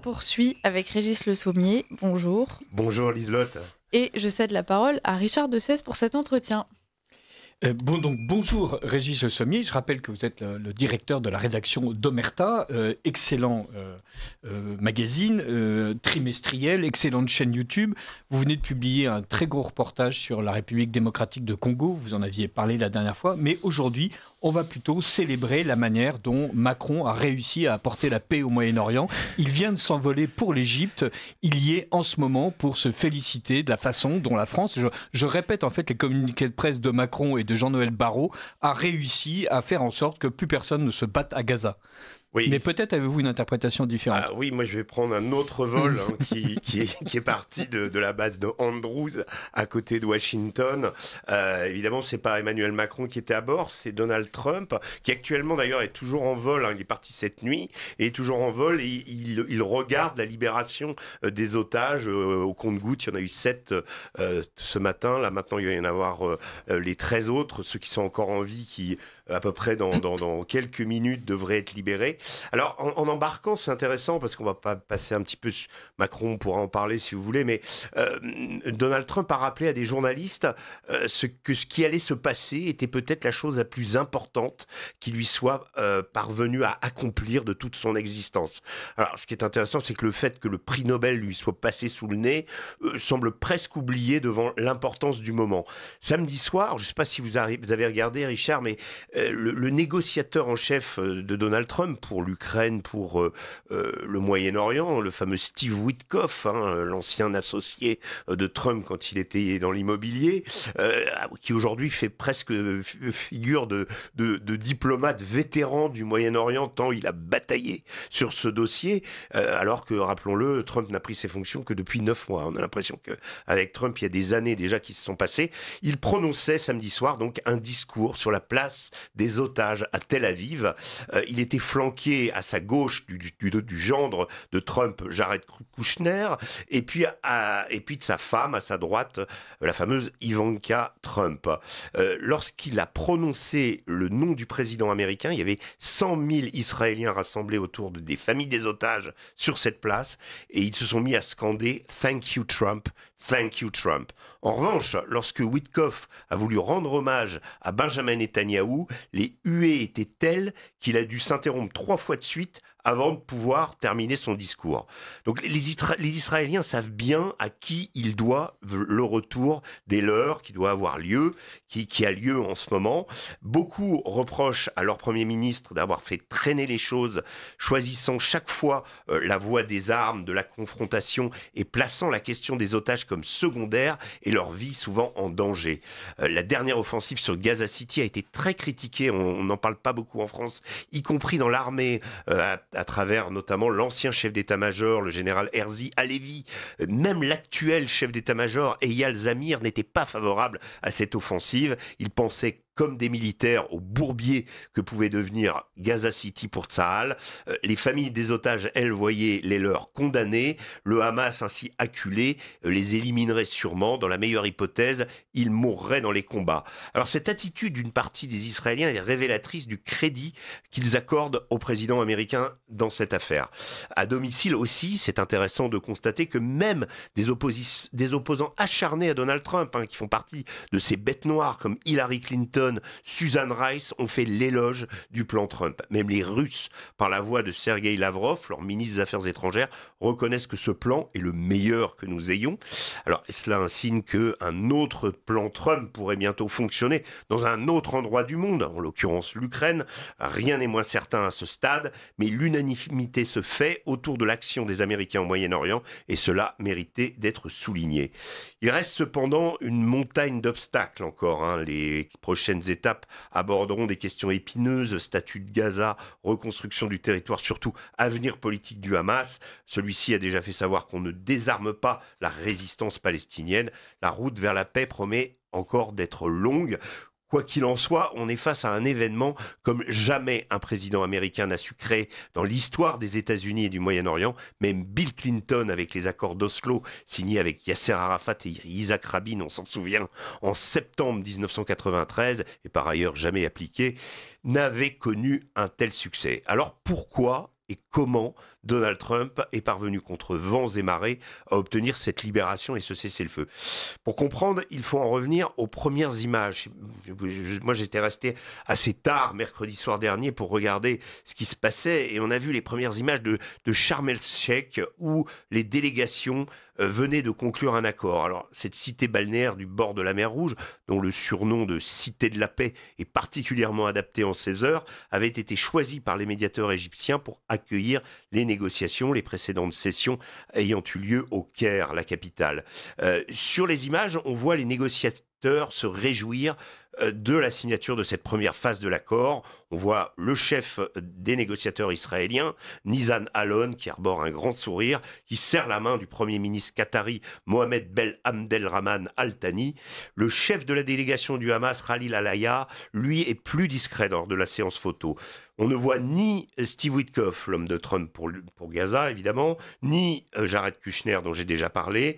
poursuit avec Régis Le Sommier. Bonjour. Bonjour Liselotte. Et je cède la parole à Richard Dessès pour cet entretien. Bonjour Régis Le Sommier, je rappelle que vous êtes le directeur de la rédaction d'Omerta, excellent magazine trimestriel, excellente chaîne YouTube. Vous venez de publier un très gros reportage sur la République démocratique de Congo, vous en aviez parlé la dernière fois, mais aujourd'hui on va plutôt célébrer la manière dont Macron a réussi à apporter la paix au Moyen-Orient. Il vient de s'envoler pour l'Égypte, il y est en ce moment pour se féliciter de la façon dont la France, je répète en fait les communiqués de presse de Macron et de Jean-Noël Barrot, a réussi à faire en sorte que plus personne ne se batte à Gaza. Oui. Mais peut-être avez-vous une interprétation différente. Oui, moi je vais prendre un autre vol qui est parti de la base de Andrews à côté de Washington. Évidemment, c'est pas Emmanuel Macron qui était à bord, c'est Donald Trump qui actuellement d'ailleurs est toujours en vol. Il est parti cette nuit et est toujours en vol et il regarde la libération des otages au compte-gouttes. Il y en a eu 7 ce matin. Là maintenant, il va y en avoir les 13 autres, ceux qui sont encore en vie, qui à peu près dans quelques minutes devraient être libérés. Alors, en embarquant, c'est intéressant parce qu'on va pas passer un petit peu... Macron pourra en parler si vous voulez, mais Donald Trump a rappelé à des journalistes ce qui allait se passer était peut-être la chose la plus importante qui lui soit parvenu à accomplir de toute son existence. Alors, ce qui est intéressant, c'est que le fait que le prix Nobel lui soit passé sous le nez semble presque oublié devant l'importance du moment. Samedi soir, je ne sais pas si vous avez regardé, Richard, mais le négociateur en chef de Donald Trump pour l'Ukraine, pour le Moyen-Orient, le fameux Steve Witkoff, l'ancien associé de Trump quand il était dans l'immobilier, qui aujourd'hui fait presque figure de diplomate vétéran du Moyen-Orient, tant il a bataillé sur ce dossier, alors que, rappelons-le, Trump n'a pris ses fonctions que depuis 9 mois. On a l'impression qu'avec Trump, il y a des années déjà qui se sont passées. Il prononçait samedi soir donc un discours sur la place des otages à Tel Aviv. Il était flanqué à sa gauche du gendre de Trump, Jared Kushner, et puis de sa femme à sa droite, la fameuse Ivanka Trump. Lorsqu'il a prononcé le nom du président américain, il y avait 100 000 Israéliens rassemblés autour des familles des otages sur cette place, et ils se sont mis à scander « Thank you Trump ». Thank you Trump. En revanche, lorsque Witkoff a voulu rendre hommage à Benjamin Netanyahou, les huées étaient telles qu'il a dû s'interrompre 3 fois de suite avant de pouvoir terminer son discours. Donc les Israéliens savent bien à qui il doit le retour des leurs, qui doit avoir lieu, qui a lieu en ce moment. Beaucoup reprochent à leur Premier ministre d'avoir fait traîner les choses, choisissant chaque fois la voie des armes, de la confrontation et plaçant la question des otages comme secondaire et leur vie souvent en danger. La dernière offensive sur Gaza City a été très critiquée, on n'en parle pas beaucoup en France, y compris dans l'armée, à travers notamment l'ancien chef d'état-major, le général Herzi Halevi. Même l'actuel chef d'état-major, Eyal Zamir, n'était pas favorable à cette offensive. Il pensait comme des militaires au bourbier que pouvait devenir Gaza City pour Tsahal. Les familles des otages, elles, voyaient les leurs condamnés. Le Hamas, ainsi acculé, les éliminerait sûrement. Dans la meilleure hypothèse, ils mourraient dans les combats. Alors cette attitude d'une partie des Israéliens est révélatrice du crédit qu'ils accordent au président américain dans cette affaire. À domicile aussi, c'est intéressant de constater que même des opposants acharnés à Donald Trump, qui font partie de ces bêtes noires comme Hillary Clinton, Susan Rice ont fait l'éloge du plan Trump. Même les Russes, par la voix de Sergueï Lavrov, leur ministre des Affaires étrangères, reconnaissent que ce plan est le meilleur que nous ayons. Alors, est-ce là un signe qu'un autre plan Trump pourrait bientôt fonctionner dans un autre endroit du monde, en l'occurrence l'Ukraine? Rien n'est moins certain à ce stade, mais l'unanimité se fait autour de l'action des Américains au Moyen-Orient, et cela méritait d'être souligné. Il reste cependant une montagne d'obstacles encore. Les prochaines étapes aborderont des questions épineuses, statut de Gaza, reconstruction du territoire, surtout avenir politique du Hamas. Celui-ci a déjà fait savoir qu'on ne désarme pas la résistance palestinienne. La route vers la paix promet encore d'être longue. Quoi qu'il en soit, on est face à un événement comme jamais un président américain n'a su créer dans l'histoire des États-Unis et du Moyen-Orient. Même Bill Clinton, avec les accords d'Oslo signés avec Yasser Arafat et Yitzhak Rabin, on s'en souvient, en septembre 1993, et par ailleurs jamais appliqués, n'avait connu un tel succès. Alors pourquoi et comment Donald Trump est parvenu contre vents et marées à obtenir cette libération et ce cessez-le-feu. Pour comprendre, il faut en revenir aux premières images. Moi, j'étais resté assez tard mercredi soir dernier pour regarder ce qui se passait et on a vu les premières images de Sharm el-Sheikh où les délégations venaient de conclure un accord. Alors, cette cité balnéaire du bord de la mer Rouge, dont le surnom de Cité de la Paix est particulièrement adapté en ces heures, avait été choisie par les médiateurs égyptiens pour accueillir les négociations, les précédentes sessions ayant eu lieu au Caire, la capitale. Sur les images, on voit les négociateurs se réjouir de la signature de cette première phase de l'accord. On voit le chef des négociateurs israéliens, Nizan Alon, qui arbore un grand sourire, qui serre la main du Premier ministre qatari Mohamed Ben Abdelrahman Al Thani. Le chef de la délégation du Hamas, Khalil Al-Hayya, lui est plus discret lors de la séance photo. On ne voit ni Steve Witkoff, l'homme de Trump pour Gaza, évidemment, ni Jared Kushner, dont j'ai déjà parlé.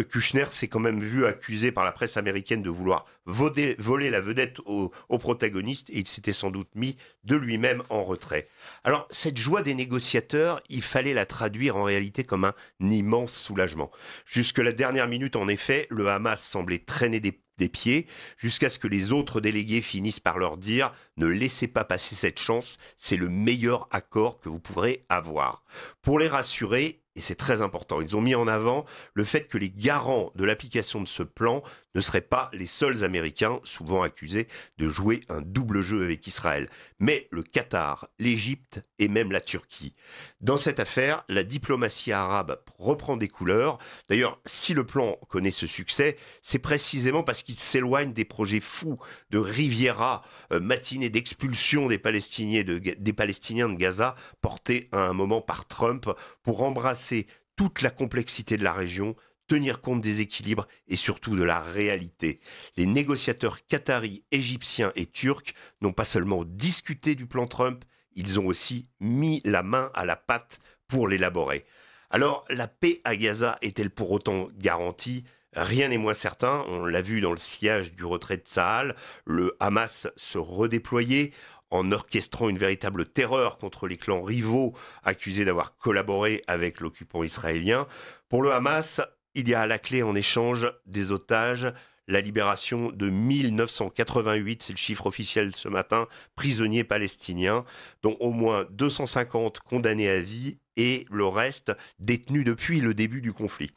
Kushner s'est quand même vu accusé par la presse américaine de vouloir voler la vedette au protagoniste et il s'était sans doute mis de lui-même en retrait. Alors, cette joie des négociateurs, il fallait la traduire en réalité comme un immense soulagement. Jusque la dernière minute, en effet, le Hamas semblait traîner des pieds, jusqu'à ce que les autres délégués finissent par leur dire « Ne laissez pas passer cette chance, c'est le meilleur accord que vous pourrez avoir ». Pour les rassurer, et c'est très important, ils ont mis en avant le fait que les garants de l'application de ce plan ne seraient pas les seuls Américains, souvent accusés de jouer un double jeu avec Israël, mais le Qatar, l'Égypte et même la Turquie. Dans cette affaire, la diplomatie arabe reprend des couleurs. D'ailleurs, si le plan connaît ce succès, c'est précisément parce qu'il s'éloigne des projets fous de Riviera, matinée d'expulsion des Palestiniens de Gaza, portés à un moment par Trump pour embrasser toute la complexité de la région, tenir compte des équilibres et surtout de la réalité. Les négociateurs qataris, égyptiens et turcs n'ont pas seulement discuté du plan Trump, ils ont aussi mis la main à la pâte pour l'élaborer. Alors, la paix à Gaza est-elle pour autant garantie ? Rien n'est moins certain, on l'a vu dans le sillage du retrait de Tsahal, le Hamas se redéployait en orchestrant une véritable terreur contre les clans rivaux accusés d'avoir collaboré avec l'occupant israélien. Pour le Hamas, il y a à la clé en échange des otages la libération de 1988, c'est le chiffre officiel ce matin, prisonniers palestiniens, dont au moins 250 condamnés à vie et le reste détenus depuis le début du conflit.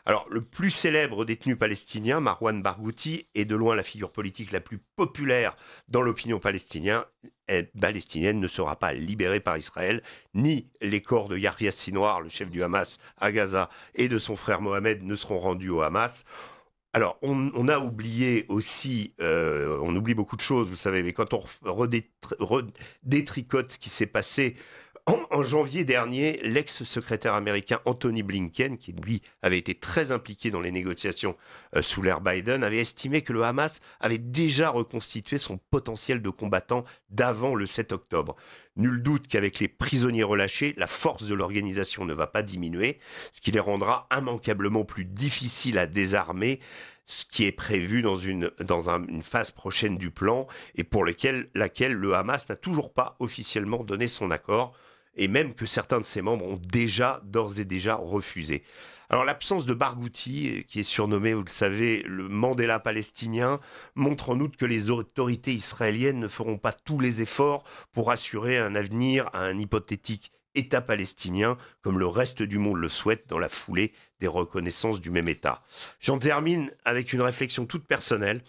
Alors, le plus célèbre détenu palestinien, Marwan Barghouti, est de loin la figure politique la plus populaire dans l'opinion palestinienne, ne sera pas libéré par Israël, ni les corps de Yahya Sinwar, le chef du Hamas à Gaza, et de son frère Mohamed ne seront rendus au Hamas. Alors, on a oublié aussi, on oublie beaucoup de choses, vous savez, mais quand on redétricote ce qui s'est passé en janvier dernier, l'ex-secrétaire américain Anthony Blinken, qui lui avait été très impliqué dans les négociations sous l'ère Biden, avait estimé que le Hamas avait déjà reconstitué son potentiel de combattant d'avant le 7 octobre. Nul doute qu'avec les prisonniers relâchés, la force de l'organisation ne va pas diminuer, ce qui les rendra immanquablement plus difficiles à désarmer, ce qui est prévu dans une phase prochaine du plan et pour laquelle le Hamas n'a toujours pas officiellement donné son accord, et même que certains de ses membres ont d'ores et déjà refusé. Alors l'absence de Barghouti, qui est surnommé, vous le savez, le Mandela palestinien, montre en outre que les autorités israéliennes ne feront pas tous les efforts pour assurer un avenir à un hypothétique État palestinien, comme le reste du monde le souhaite dans la foulée des reconnaissances du même État. J'en termine avec une réflexion toute personnelle.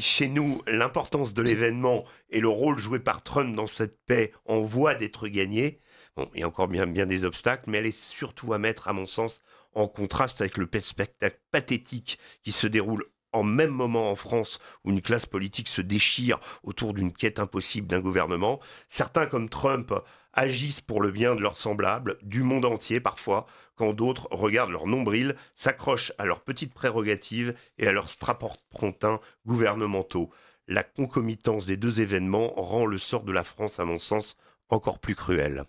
Chez nous, l'importance de l'événement et le rôle joué par Trump dans cette paix en voie d'être gagné. Bon, il y a encore bien des obstacles, mais elle est surtout à mettre, à mon sens, en contraste avec le spectacle pathétique qui se déroule en même moment en France où une classe politique se déchire autour d'une quête impossible d'un gouvernement. Certains, comme Trump, agissent pour le bien de leurs semblables, du monde entier parfois, quand d'autres regardent leur nombril, s'accrochent à leurs petites prérogatives et à leurs strapontins gouvernementaux. La concomitance des deux événements rend le sort de la France, à mon sens, encore plus cruel.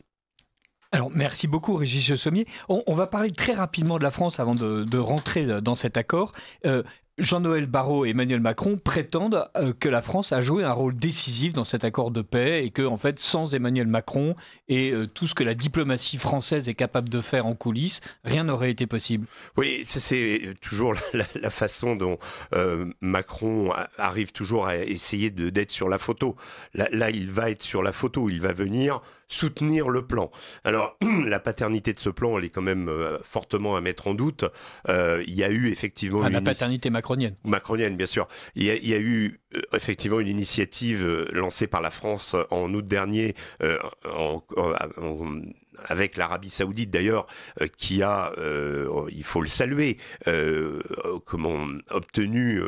Alors, merci beaucoup, Régis Le Sommier. On va parler très rapidement de la France avant de rentrer dans cet accord. Jean-Noël Barrot et Emmanuel Macron prétendent que la France a joué un rôle décisif dans cet accord de paix et que, en fait, sans Emmanuel Macron et tout ce que la diplomatie française est capable de faire en coulisses, rien n'aurait été possible. Oui, c'est toujours la façon dont Macron arrive toujours à essayer d'être sur la photo. Là, il va être sur la photo, il va venir soutenir le plan. Alors, la paternité de ce plan, elle est quand même fortement à mettre en doute. Il y a eu effectivement... La paternité macronienne. Macronienne, bien sûr. Il y a eu effectivement une initiative lancée par la France en août dernier avec l'Arabie Saoudite d'ailleurs, qui a, il faut le saluer, obtenu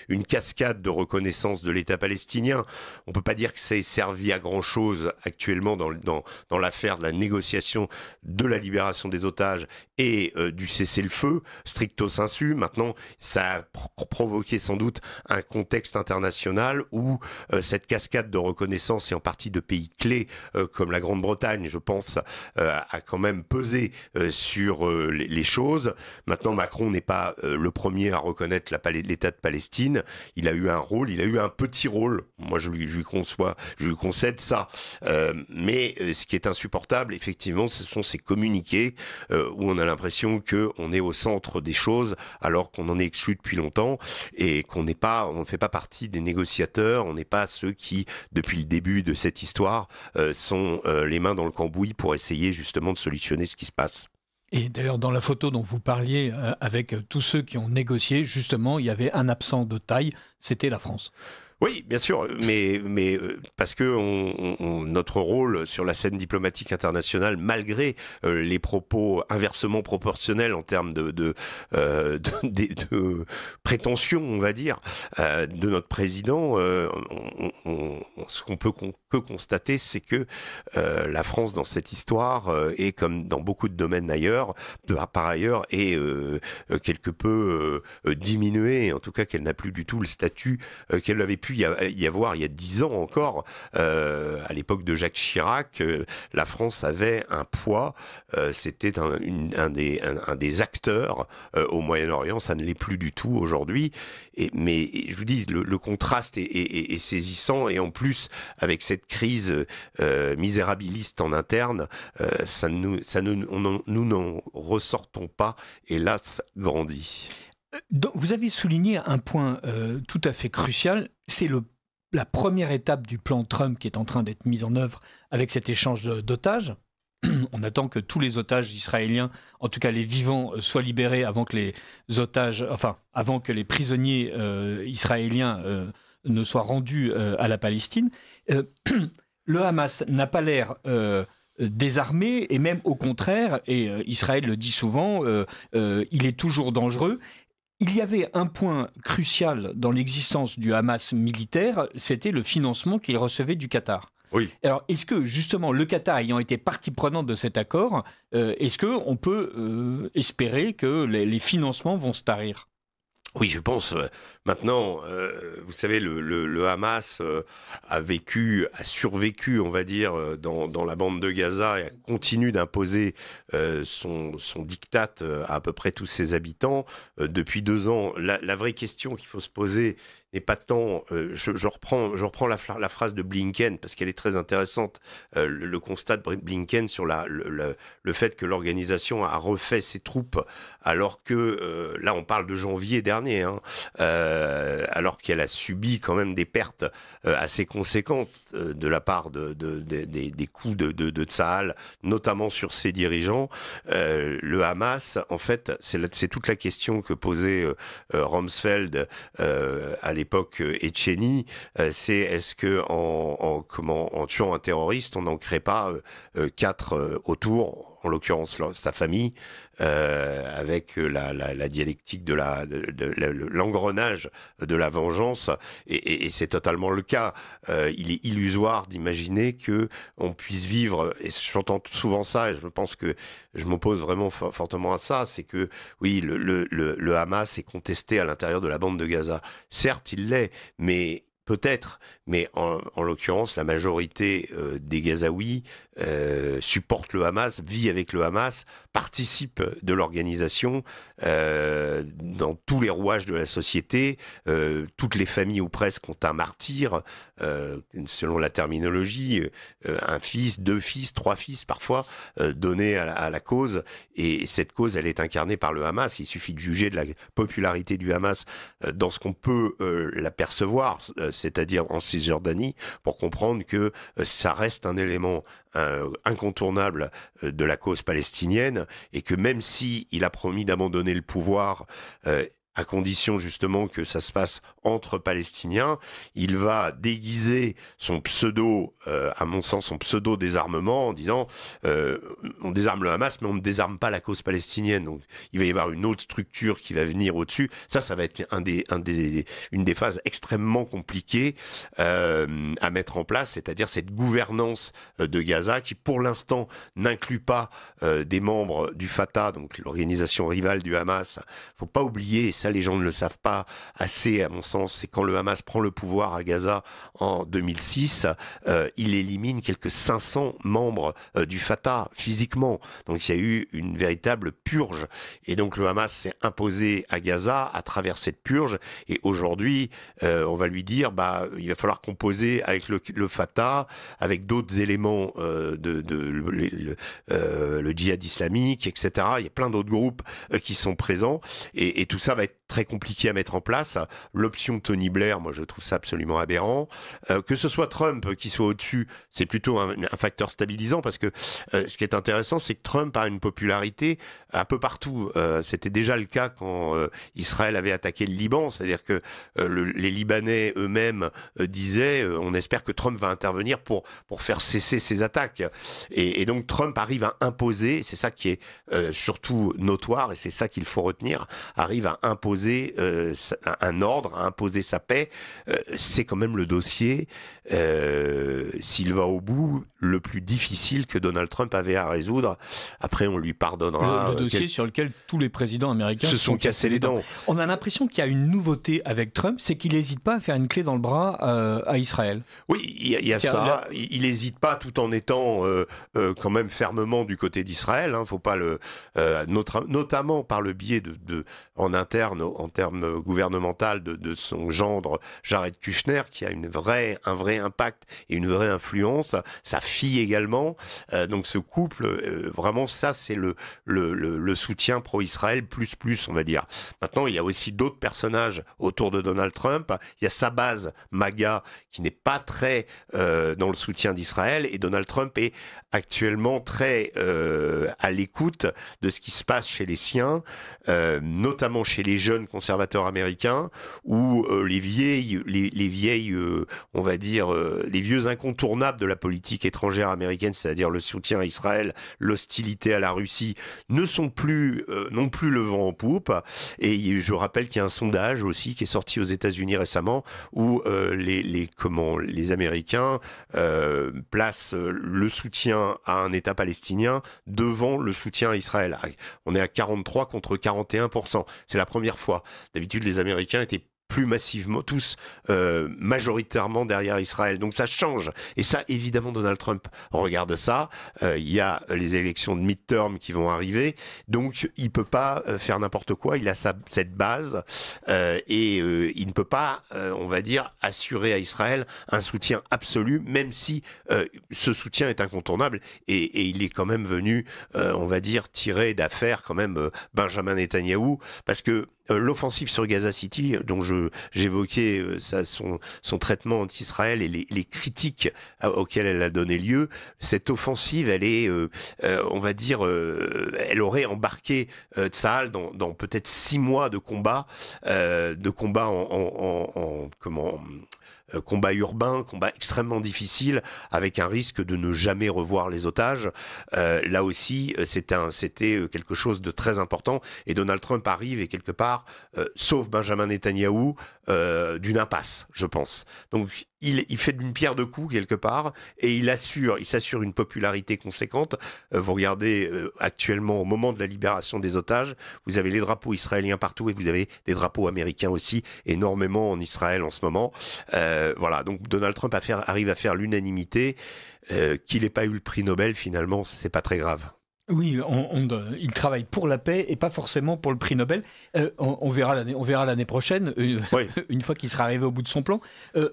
une cascade de reconnaissance de l'État palestinien. On peut pas dire que ça ait servi à grand chose actuellement dans l'affaire de la négociation de la libération des otages et du cessez-le-feu, stricto sensu. Maintenant, ça a provoqué sans doute un contexte international où cette cascade de reconnaissance, et en partie de pays clés comme la Grande-Bretagne, je pense, a quand même pesé sur les choses. Maintenant, Macron n'est pas le premier à reconnaître l'État de Palestine. Il a eu un rôle, il a eu un petit rôle. Moi, je lui concède ça. Mais ce qui est insupportable, effectivement, ce sont ces communiqués où on a l'impression qu'on est au centre des choses alors qu'on en est exclu depuis longtemps et qu'on ne fait pas partie des négociateurs. On n'est pas ceux qui, depuis le début de cette histoire, sont les mains dans le cambouis pour essayer justement de solutionner ce qui se passe. Et d'ailleurs, dans la photo dont vous parliez, avec tous ceux qui ont négocié, justement, il y avait un absent de taille, c'était la France. Oui, bien sûr, mais parce que notre rôle sur la scène diplomatique internationale, malgré les propos inversement proportionnels en termes de prétention, on va dire, de notre président, ce qu'on peut constater, c'est que la France, dans cette histoire, et comme dans beaucoup de domaines ailleurs, par ailleurs, est quelque peu diminuée, en tout cas qu'elle n'a plus du tout le statut qu'elle avait pu y avoir il y a 10 ans encore, à l'époque de Jacques Chirac, la France avait un poids, c'était un des acteurs au Moyen-Orient, ça ne l'est plus du tout aujourd'hui, mais je vous dis, le contraste est saisissant, et en plus, avec cette crise misérabiliste en interne, nous n'en ressortons pas, et là, ça grandit. Vous avez souligné un point tout à fait crucial, c'est la première étape du plan Trump qui est en train d'être mise en œuvre avec cet échange d'otages. On attend que tous les otages israéliens, en tout cas les vivants, soient libérés avant que avant que les prisonniers israéliens ne soient rendus à la Palestine. Le Hamas n'a pas l'air désarmé, et même au contraire, et Israël le dit souvent, il est toujours dangereux. Il y avait un point crucial dans l'existence du Hamas militaire, c'était le financement qu'il recevait du Qatar. Oui. Alors, est-ce que, justement, le Qatar ayant été partie prenante de cet accord, est-ce qu'on peut espérer que les financements vont se tarir ? Oui, je pense. Maintenant, vous savez, le Hamas a survécu, on va dire, dans la bande de Gaza, et continue d'imposer son diktat à peu près tous ses habitants depuis 2 ans. La vraie question qu'il faut se poser n'est pas tant... je reprends la phrase de Blinken, parce qu'elle est très intéressante. Le constat de Blinken sur le fait que l'organisation a refait ses troupes, alors que, là on parle de janvier dernier, hein, alors qu'elle a subi quand même des pertes assez conséquentes de la part des coups de Tsahal, notamment sur ses dirigeants. Le Hamas, en fait, c'est toute la question que posait Rumsfeld à l'époque Etcheni, c'est est-ce que en tuant un terroriste, on n'en crée pas 4 autour, en l'occurrence sa famille, avec la dialectique de l'engrenage de la vengeance, et c'est totalement le cas. Il est illusoire d'imaginer que on puisse vivre, et j'entends souvent ça, et je pense que je m'oppose vraiment fortement à ça, c'est que oui, le Hamas est contesté à l'intérieur de la bande de Gaza. Certes, il l'est, mais peut-être, mais en l'occurrence, la majorité des Gazaouis supportent le Hamas, vit avec le Hamas, participe de l'organisation dans tous les rouages de la société. Toutes les familles ou presque ont un martyr, selon la terminologie, un fils, 2 fils, 3 fils parfois, donnés à la cause. Et cette cause, elle est incarnée par le Hamas. Il suffit de juger de la popularité du Hamas dans ce qu'on peut l'apercevoir, c'est-à-dire en Cisjordanie, pour comprendre que ça reste un élément incontournable de la cause palestinienne, et que même si il a promis d'abandonner le pouvoir à condition justement que ça se passe entre Palestiniens, il va déguiser son pseudo, à mon sens, son pseudo-désarmement en disant on désarme le Hamas, mais on ne désarme pas la cause palestinienne. Donc il va y avoir une autre structure qui va venir au-dessus. Ça va être une des phases extrêmement compliquées à mettre en place, c'est-à-dire cette gouvernance de Gaza qui, pour l'instant, n'inclut pas des membres du Fatah, donc l'organisation rivale du Hamas. Faut pas oublier, ça les gens ne le savent pas assez à mon sens, c'est quand le Hamas prend le pouvoir à Gaza en 2006, il élimine quelques 500 membres du Fatah physiquement. Donc il y a eu une véritable purge. Et donc le Hamas s'est imposé à Gaza à travers cette purge. Et aujourd'hui, on va lui dire, il va falloir composer avec le Fatah, avec d'autres éléments le djihad islamique, etc. Il y a plein d'autres groupes qui sont présents. Et tout ça va être très compliqué à mettre en place. L'option Tony Blair, moi je trouve ça absolument aberrant. Que ce soit Trump qui soit au-dessus, c'est plutôt un facteur stabilisant, parce que ce qui est intéressant, c'est que Trump a une popularité un peu partout. C'était déjà le cas quand Israël avait attaqué le Liban, c'est-à-dire que les Libanais eux-mêmes disaient on espère que Trump va intervenir pour faire cesser ces attaques. Et donc Trump arrive à imposer, c'est ça qui est surtout notoire, et c'est ça qu'il faut retenir, arrive à imposer un ordre, à imposer sa paix. C'est quand même le dossier, s'il va au bout, le plus difficile que Donald Trump avait à résoudre. Après, on lui pardonnera. Le dossier sur lequel tous les présidents américains se sont cassés les dents. On a l'impression qu'il y a une nouveauté avec Trump, c'est qu'il n'hésite pas à faire une clé dans le bras à Israël. Oui, il y a ça. Il n'hésite pas, tout en étant quand même fermement du côté d'Israël. Faut pas notamment par le biais en interne, en termes gouvernemental, de son gendre Jared Kushner, qui a un vrai impact et une vraie influence. Sa fille également. Donc ce couple, vraiment, ça c'est le soutien pro-Israël plus, on va dire. Maintenant, il y a aussi d'autres personnages autour de Donald Trump. Il y a sa base MAGA qui n'est pas très dans le soutien d'Israël, et Donald Trump est actuellement très à l'écoute de ce qui se passe chez les siens, notamment chez les jeunes conservateurs américains, ou les vieilles, on va dire, les vieux incontournables de la politique étrangère américaine, c'est-à-dire le soutien à Israël, l'hostilité à la Russie, ne sont plus non plus le vent en poupe. Et je rappelle qu'il y a un sondage aussi qui est sorti aux États-Unis récemment, où les Américains placent le soutien à un État palestinien devant le soutien à Israël. On est à 43 contre 41%. C'est la première fois. D'habitude, les Américains étaient plus massivement, tous majoritairement derrière Israël. Donc ça change. Et ça, évidemment, Donald Trump regarde ça. Il y a les élections de midterm qui vont arriver. Donc il ne peut pas faire n'importe quoi. Il a cette base et il ne peut pas, on va dire, assurer à Israël un soutien absolu, même si ce soutien est incontournable. Et il est quand même venu, on va dire, tirer d'affaire quand même Benjamin Netanyahou, parce que l'offensive sur Gaza City, dont j'évoquais son traitement anti-Israël et les critiques auxquelles elle a donné lieu, cette offensive, elle est, on va dire, elle aurait embarqué Tsahal dans peut-être 6 mois de combat combat urbain, combat extrêmement difficile, avec un risque de ne jamais revoir les otages. Là aussi, c'était quelque chose de très important. Et Donald Trump arrive et quelque part sauve Benjamin Netanyahou d'une impasse, je pense. Donc il fait d'une pierre deux coups quelque part et il s'assure une popularité conséquente. Vous regardez actuellement au moment de la libération des otages, vous avez les drapeaux israéliens partout et vous avez des drapeaux américains aussi énormément en Israël en ce moment. Voilà, donc Donald Trump arrive à faire l'unanimité. Qu'il n'ait pas eu le prix Nobel, finalement, c'est pas très grave. Oui, il travaille pour la paix et pas forcément pour le prix Nobel. On verra l'année prochaine, Oui. une fois qu'il sera arrivé au bout de son plan.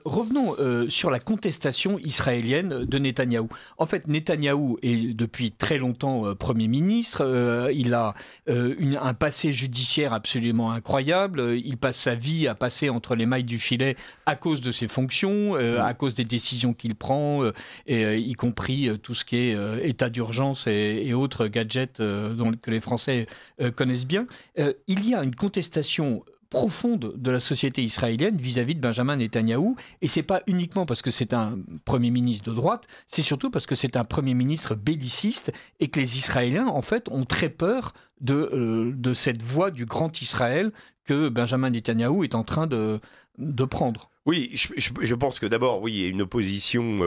Revenons sur la contestation israélienne de Netanyahou. En fait, Netanyahou est depuis très longtemps Premier ministre. Il a un passé judiciaire absolument incroyable. Il passe sa vie à passer entre les mailles du filet à cause de ses fonctions, à cause des décisions qu'il prend, y compris tout ce qui est état d'urgence et autres gadgets que les Français connaissent bien. Il y a une contestation profonde de la société israélienne vis-à-vis de Benjamin Netanyahou, et c'est pas uniquement parce que c'est un Premier ministre de droite, c'est surtout parce que c'est un Premier ministre belliciste et que les Israéliens, en fait, ont très peur de cette voie du grand Israël que Benjamin Netanyahou est en train de prendre. Oui, je pense que d'abord, oui, il y a une opposition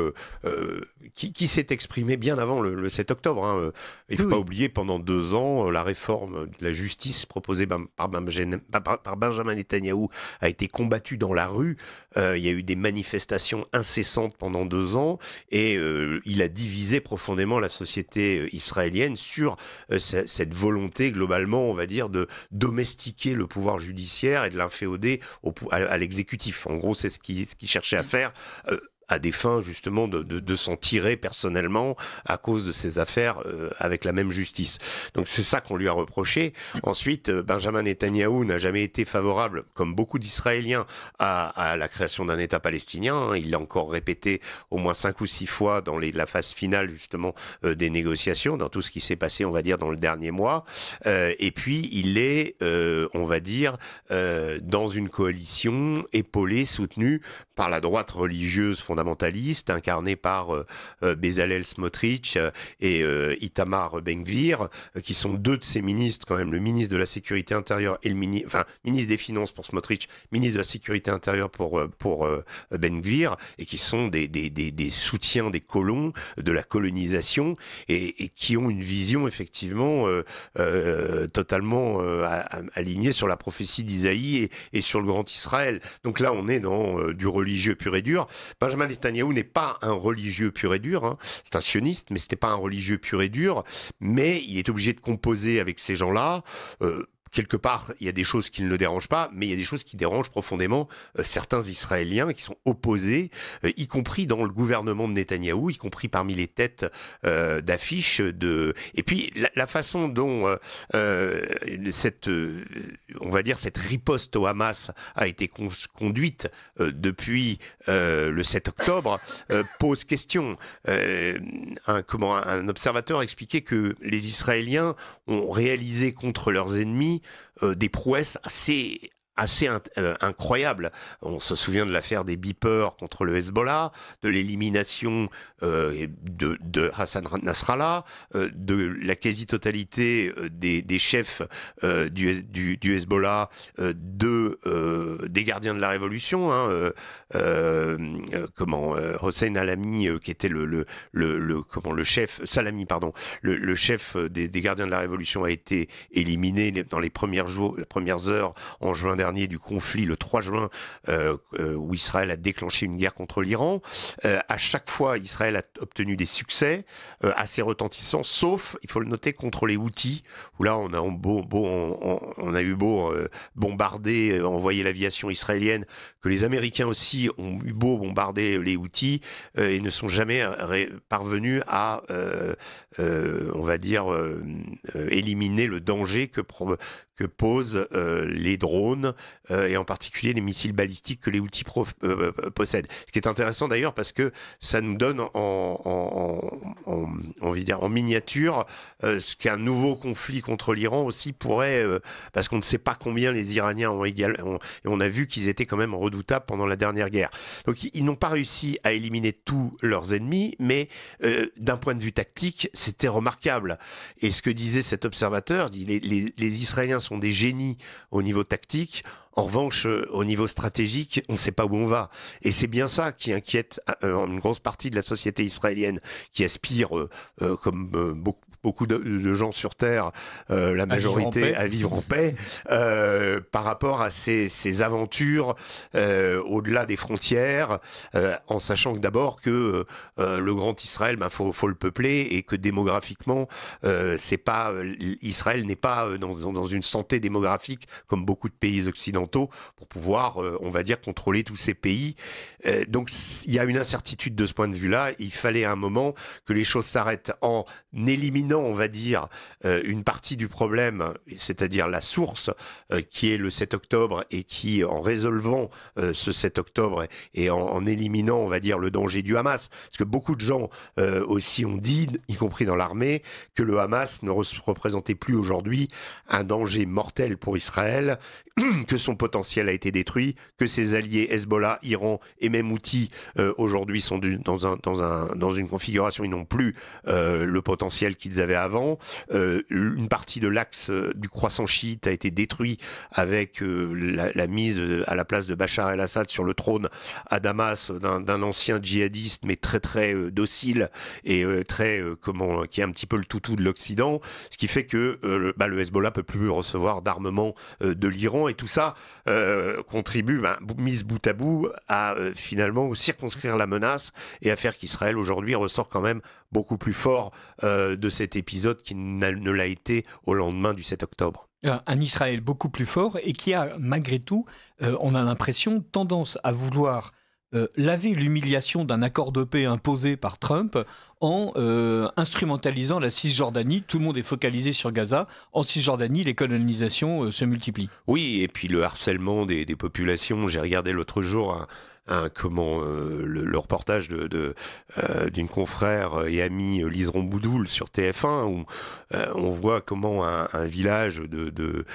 qui s'est exprimée bien avant le 7 octobre. Hein. Il ne faut pas oublier, pendant 2 ans, la réforme de la justice proposée par Benjamin Netanyahou a été combattue dans la rue. Il y a eu des manifestations incessantes pendant 2 ans et il a divisé profondément la société israélienne sur cette volonté, globalement, on va dire, de domestiquer le pouvoir judiciaire et de l'inféoder à l'exécutif. En gros, c'est ce qu'il cherchait à faire à des fins justement de s'en tirer personnellement à cause de ses affaires avec la même justice. Donc c'est ça qu'on lui a reproché. Ensuite, Benjamin Netanyahou n'a jamais été favorable, comme beaucoup d'Israéliens, à la création d'un État palestinien. Il l'a encore répété au moins 5 ou 6 fois dans la phase finale justement des négociations, dans tout ce qui s'est passé, on va dire, dans le dernier mois. Et puis il est, on va dire, dans une coalition épaulée, soutenue par la droite religieuse fondamentaliste, incarnée par Bezalel Smotrich et Itamar Ben-Gvir, qui sont 2 de ses ministres quand même, le ministre de la Sécurité intérieure et ministre des Finances pour Smotrich, ministre de la Sécurité intérieure pour Ben-Gvir, et qui sont des soutiens des colons, de la colonisation, et qui ont une vision effectivement totalement alignée sur la prophétie d'Isaïe et sur le grand Israël. Donc là, on est dans du religieux pur et dur. Benjamin Netanyahou n'est pas un religieux pur et dur, hein. C'est un sioniste, mais ce n'est pas un religieux pur et dur, mais il est obligé de composer avec ces gens-là. Quelque part, il y a des choses qui ne le dérangent pas, mais il y a des choses qui dérangent profondément certains Israéliens qui sont opposés, y compris dans le gouvernement de Netanyahou, y compris parmi les têtes d'affiche. Et puis, la façon dont on va dire, cette riposte au Hamas a été conduite depuis le 7 octobre pose question. Un observateur expliquait que les Israéliens ont réalisé contre leurs ennemis des prouesses assez incroyables. On se souvient de l'affaire des beepers contre le Hezbollah, de l'élimination de Hassan Nasrallah, de la quasi-totalité des chefs du Hezbollah, des gardiens de la Révolution, hein, Hossein Alami, qui était le chef, Salami, pardon, le chef des gardiens de la Révolution, a été éliminé dans les premières heures en juin dernier du conflit, le 3 juin, où Israël a déclenché une guerre contre l'Iran. À chaque fois, Israël a obtenu des succès assez retentissants, sauf, il faut le noter, contre les Houthis, où là, on a eu beau bombarder, envoyer l'aviation israélienne, que les Américains aussi ont eu beau bombarder les Houthis, et ne sont jamais parvenus à, on va dire, éliminer le danger que posent les drones, et en particulier les missiles balistiques que les Houthis possèdent. Ce qui est intéressant d'ailleurs, parce que ça nous donne on va dire en miniature ce qu'un nouveau conflit contre l'Iran aussi pourrait, parce qu'on ne sait pas combien les Iraniens et on a vu qu'ils étaient quand même redoutables pendant la dernière guerre. Donc ils n'ont pas réussi à éliminer tous leurs ennemis, mais d'un point de vue tactique, c'était remarquable. Et ce que disait cet observateur, les Israéliens sont des génies au niveau tactique. En revanche, au niveau stratégique, on ne sait pas où on va. Et c'est bien ça qui inquiète une grosse partie de la société israélienne, qui aspire, comme beaucoup de gens sur Terre, la majorité, à vivre en paix, par rapport à ces aventures au-delà des frontières, en sachant que d'abord que le grand Israël, faut le peupler, et que démographiquement, Israël n'est pas dans une santé démographique comme beaucoup de pays occidentaux pour pouvoir, on va dire, contrôler tous ces pays. Donc il y a une incertitude de ce point de vue-là. Il fallait à un moment que les choses s'arrêtent en éliminant, on va dire, une partie du problème, c'est-à-dire la source qui est le 7 octobre, et qui, en résolvant ce 7 octobre et en éliminant, on va dire, le danger du Hamas, parce que beaucoup de gens aussi ont dit, y compris dans l'armée, que le Hamas ne représentait plus aujourd'hui un danger mortel pour Israël, que son potentiel a été détruit, que ses alliés Hezbollah, Iran et même Houthi aujourd'hui sont dans une configuration, ils n'ont plus le potentiel qu'ils avaient avant. Une partie de l'axe du croissant chiite a été détruit avec la mise à la place de Bachar el-Assad sur le trône à Damas d'un ancien djihadiste, mais très très docile et qui est un petit peu le toutou de l'Occident, ce qui fait que le Hezbollah peut plus recevoir d'armement de l'Iran, et tout ça contribue, mise bout à bout, à finalement circonscrire la menace et à faire qu'Israël aujourd'hui ressort quand même beaucoup plus fort de cet épisode qu'il ne l'a été au lendemain du 7 octobre. Un Israël beaucoup plus fort, et qui a, malgré tout, on a l'impression, tendance à vouloir laver l'humiliation d'un accord de paix imposé par Trump en instrumentalisant la Cisjordanie. Tout le monde est focalisé sur Gaza. En Cisjordanie, les colonisations se multiplient. Oui, et puis le harcèlement des populations. J'ai regardé l'autre jour le reportage d'une confrère et amie, Lise Romboudoul, sur TF1, où on voit comment un village de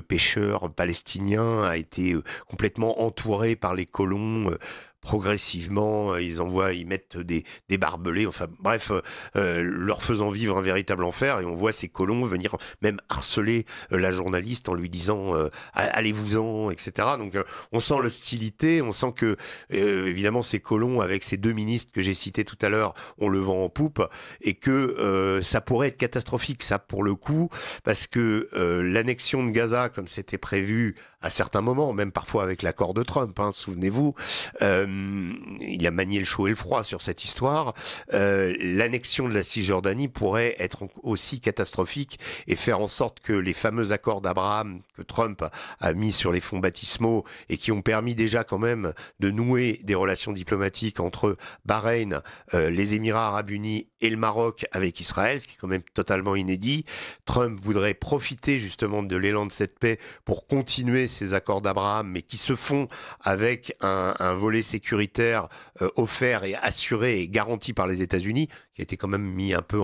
pêcheurs palestiniens a été complètement entouré par les colons. Progressivement, ils mettent des barbelés, enfin bref, leur faisant vivre un véritable enfer, et on voit ces colons venir même harceler la journaliste en lui disant allez-vous-en, etc. Donc on sent l'hostilité, on sent que évidemment ces colons, avec ces deux ministres que j'ai cités tout à l'heure, ont le vent en poupe, et que ça pourrait être catastrophique, ça, pour le coup, parce que l'annexion de Gaza, comme c'était prévu à certains moments, même parfois avec l'accord de Trump, souvenez-vous, il a manié le chaud et le froid sur cette histoire. L'annexion de la Cisjordanie pourrait être aussi catastrophique et faire en sorte que les fameux accords d'Abraham que Trump a mis sur les fonds baptismaux, et qui ont permis déjà quand même de nouer des relations diplomatiques entre Bahreïn, les Émirats arabes unis et le Maroc avec Israël, ce qui est quand même totalement inédit. Trump voudrait profiter justement de l'élan de cette paix pour continuer ces accords d'Abraham, mais qui se font avec un volet sécuritaire offert et assuré et garanti par les États-Unis, qui a été quand même mis un peu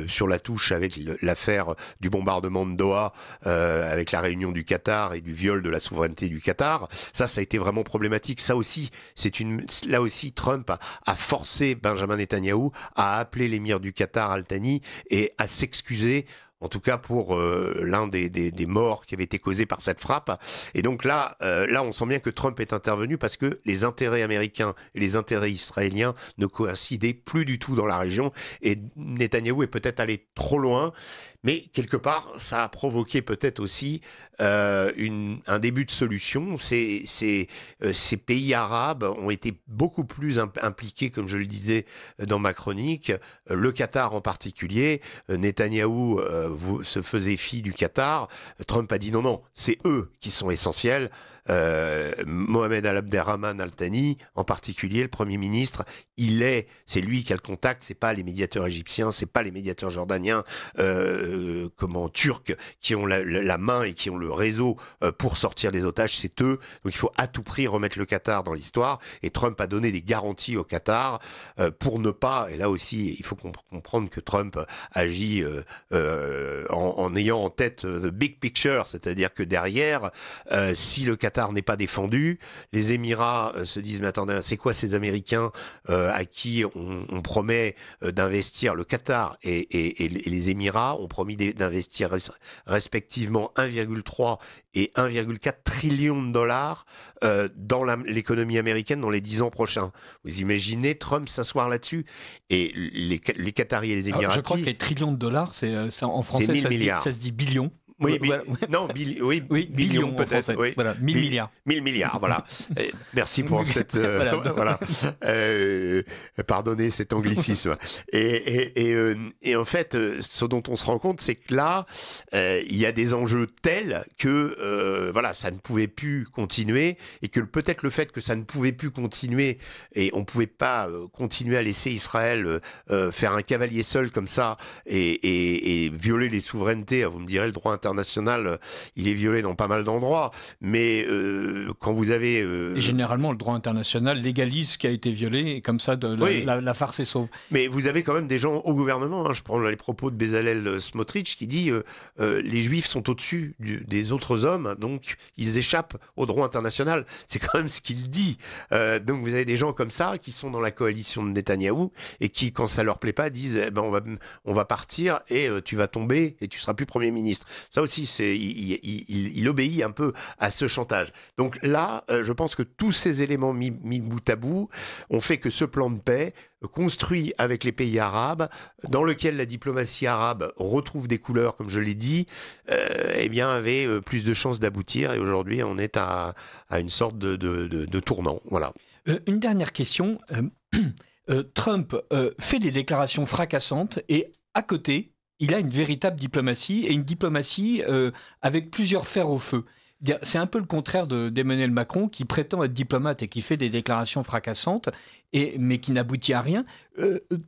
sur la touche avec l'affaire du bombardement de Doha, avec la réunion du Qatar et du viol de la souveraineté du Qatar. Ça a été vraiment problématique. Ça aussi, là aussi, Trump a forcé Benjamin Netanyahou à appeler l'émir du Qatar, Al Thani, et à s'excuser, en tout cas pour l'un des morts qui avait été causés par cette frappe. Et donc là, on sent bien que Trump est intervenu parce que les intérêts américains et les intérêts israéliens ne coïncidaient plus du tout dans la région. Et Netanyahou est peut-être allé trop loin, mais quelque part, ça a provoqué peut-être aussi un début de solution. Ces pays arabes ont été beaucoup plus impliqués, comme je le disais dans ma chronique. Le Qatar en particulier. Netanyahou se faisait fi du Qatar. Trump a dit non, c'est eux qui sont essentiels. Mohamed Abderrahman Al Thani, en particulier, le Premier ministre, c'est lui qui a le contact, c'est pas les médiateurs égyptiens, c'est pas les médiateurs jordaniens, turcs, qui ont la main et qui ont le réseau pour sortir des otages, c'est eux. Donc il faut à tout prix remettre le Qatar dans l'histoire, et Trump a donné des garanties au Qatar pour ne pas, et là aussi il faut comprendre que Trump agit en ayant en tête the big picture, c'est-à-dire que derrière, si le Qatar Qatar n'est pas défendu. Les Émirats se disent, mais attendez, c'est quoi ces Américains à qui on promet d'investir? Le Qatar et les Émirats ont promis d'investir respectivement 1,3 et 1,4 trillion de dollars dans l'économie américaine dans les 10 ans prochains. Vous imaginez Trump s'asseoir là-dessus? Et les Qataris et les Émiratis... Je crois que les trillions de dollars, en français, ça se dit billions. Oui, billions peut-être. Oui. Voilà, 1000 milliards. 1000 milliards, voilà. Merci pour cette... voilà. Pardonnez cet anglicisme. Et en fait, ce dont on se rend compte, c'est que là, il y a des enjeux tels que voilà, ça ne pouvait plus continuer, et que peut-être le fait que ça ne pouvait plus continuer, et on ne pouvait pas continuer à laisser Israël faire un cavalier seul comme ça, et violer les souverainetés. Vous me direz, le droit international, il est violé dans pas mal d'endroits, mais quand vous avez... Et généralement, le droit international légalise ce qui a été violé, et comme ça, la farce est sauve. Mais vous avez quand même des gens au gouvernement, hein, je prends les propos de Bezalel Smotrich, qui dit les Juifs sont au-dessus des autres hommes, donc ils échappent au droit international. C'est quand même ce qu'il dit. Donc vous avez des gens comme ça, qui sont dans la coalition de Netanyahou, et qui, quand ça leur plaît pas, disent on va partir, et tu vas tomber, et tu seras plus Premier ministre. Ça aussi, il obéit un peu à ce chantage. Donc là, je pense que tous ces éléments mis bout à bout ont fait que ce plan de paix, construit avec les pays arabes, dans lequel la diplomatie arabe retrouve des couleurs, comme je l'ai dit, eh bien, avait plus de chances d'aboutir. Et aujourd'hui, on est à une sorte de tournant. Voilà. Une dernière question. Trump fait des déclarations fracassantes, et à côté, il a une véritable diplomatie, et une diplomatie avec plusieurs fers au feu. C'est un peu le contraire d'Emmanuel Macron, qui prétend être diplomate et qui fait des déclarations fracassantes, mais qui n'aboutit à rien.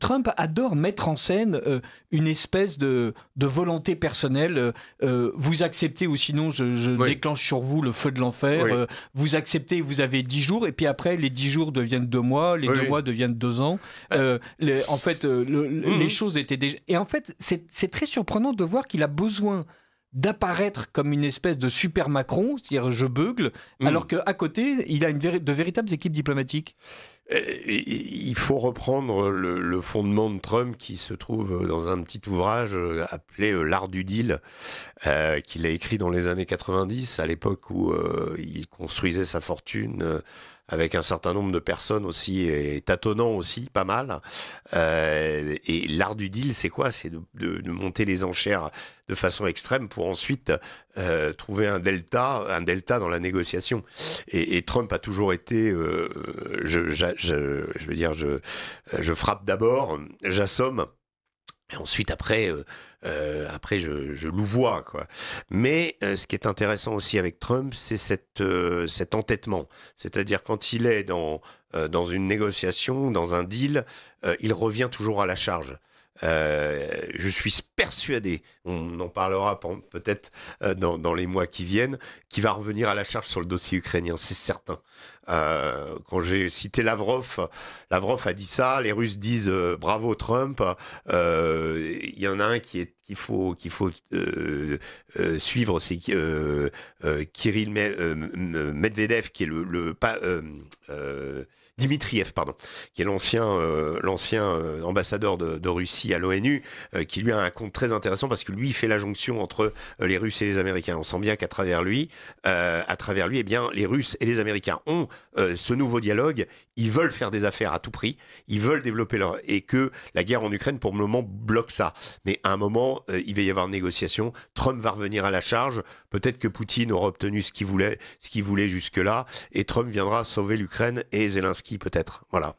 Trump adore mettre en scène une espèce de volonté personnelle. Vous acceptez, ou sinon je déclenche sur vous le feu de l'enfer. Vous acceptez, vous avez 10 jours, et puis après, les 10 jours deviennent 2 mois, les 2 mois deviennent 2 ans. En fait, les choses étaient déjà... Et en fait, c'est très surprenant de voir qu'il a besoin d'apparaître comme une espèce de super Macron, c'est-à-dire je beugle, alors qu'à côté, il a de véritables équipes diplomatiques. Il faut reprendre le fondement de Trump, qui se trouve dans un petit ouvrage appelé L'art du deal, qu'il a écrit dans les années 90, à l'époque où il construisait sa fortune avec un certain nombre de personnes aussi, et tâtonnant aussi, pas mal. Et l'art du deal, c'est quoi? C'est de monter les enchères de façon extrême pour ensuite trouver un delta dans la négociation. Et Trump a toujours été, je veux dire, je frappe d'abord, j'assomme. Et ensuite, après, je louvoie, quoi. Mais ce qui est intéressant aussi avec Trump, c'est cet entêtement. C'est-à-dire, quand il est dans une négociation, dans un deal, il revient toujours à la charge. Je suis persuadé, on en parlera peut-être dans les mois qui viennent, qu'il va revenir à la charge sur le dossier ukrainien, c'est certain. Quand j'ai cité Lavrov a dit ça, les Russes disent bravo Trump, il y en a un qu'il faut suivre, c'est Kirill Medvedev, qui est Dmitriev, pardon, qui est l'ancien ambassadeur de Russie à l'ONU, qui lui a un compte très intéressant, parce que lui, il fait la jonction entre les Russes et les Américains. On sent bien qu'à travers lui, eh bien, les Russes et les Américains ont ce nouveau dialogue. Ils veulent faire des affaires à tout prix, ils veulent développer et que la guerre en Ukraine, pour le moment, bloque ça. Mais à un moment, il va y avoir négociation. Trump va revenir à la charge. Peut-être que Poutine aura obtenu ce qu'il voulait jusque-là, et Trump viendra sauver l'Ukraine et Zelensky peut-être. Voilà.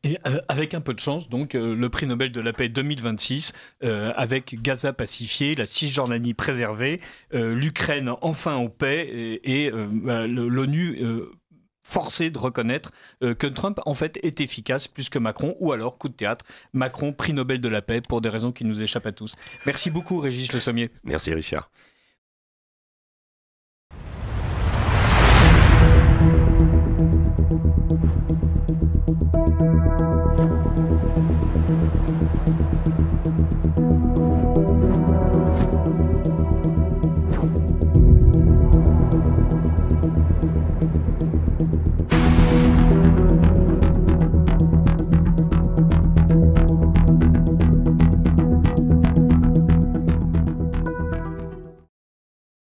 Et avec un peu de chance, donc, le prix Nobel de la paix 2026, avec Gaza pacifié, la Cisjordanie préservée, l'Ukraine enfin en paix, et l'ONU forcée de reconnaître que Trump, en fait, est efficace plus que Macron, ou alors, coup de théâtre, Macron, prix Nobel de la paix, pour des raisons qui nous échappent à tous. Merci beaucoup, Régis Le Sommier. Merci, Richard.